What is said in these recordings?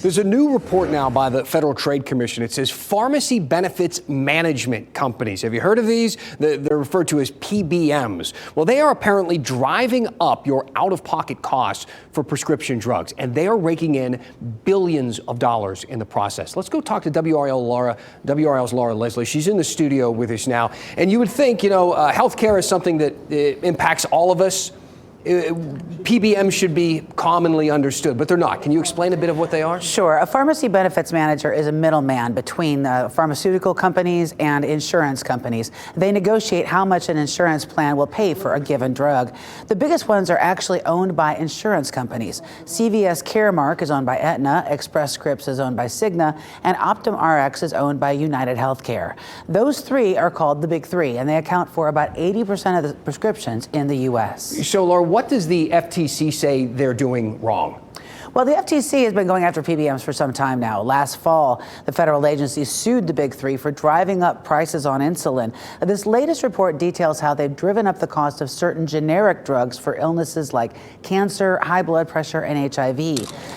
There's a new report now by the Federal Trade Commission. It says pharmacy benefits management companies. Have you heard of these? They're referred to as PBMs. Well, they are apparently driving up your out-of-pocket costs for prescription drugs, and they are raking in billions of dollars in the process. Let's go talk to WRAL's Laura Leslie. She's in the studio with us now. And you would think, healthcare is something that impacts all of us. PBM should be commonly understood, but they're not. Can you explain a bit of what they are? Sure. A pharmacy benefits manager is a middleman between pharmaceutical companies and insurance companies. They negotiate how much an insurance plan will pay for a given drug. The biggest ones are actually owned by insurance companies. CVS Caremark is owned by Aetna, Express Scripts is owned by Cigna, and Optum Rx is owned by United Healthcare. Those three are called the Big Three, and they account for about 80% of the prescriptions in the U.S. So, Laura, what does the FTC say they're doing wrong? Well, the FTC has been going after PBMs for some time now. Last fall, the federal agency sued the Big Three for driving up prices on insulin. This latest report details how they've driven up the cost of certain generic drugs for illnesses like cancer, high blood pressure, and HIV.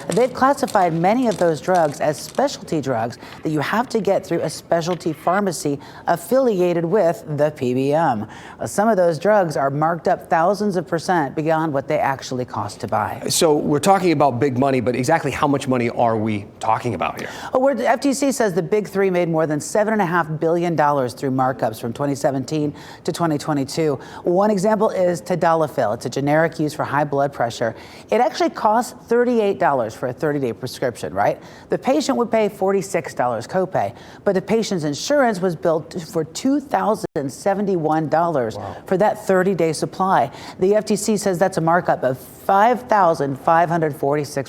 They've classified many of those drugs as specialty drugs that you have to get through a specialty pharmacy affiliated with the PBM. Some of those drugs are marked up thousands of % beyond what they actually cost to buy. So we're talking about big money, but exactly how much money are we talking about here? Well, the FTC says the Big Three made more than $7.5 billion through markups from 2017 to 2022. One example is Tadalafil. It's a generic used for high blood pressure. It actually costs $38 for a 30-day prescription, right? The patient would pay $46 copay, but the patient's insurance was billed for $2,071 for that 30-day supply. The FTC says that's a markup of 5,546%.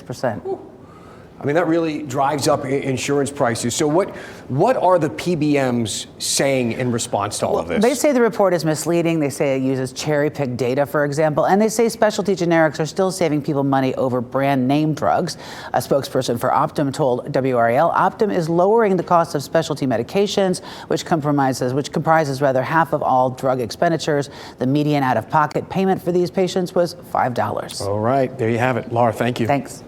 I mean, that really drives up insurance prices. So what are the PBMs saying in response to all of this? They say the report is misleading. They say it uses cherry-picked data, for example, and they say specialty generics are still saving people money over brand name drugs. A spokesperson for Optum told WRAL Optum is lowering the cost of specialty medications, which comprises half of all drug expenditures. The median out-of-pocket payment for these patients was $5. All right, there you have it. Laura, thank you. Thanks.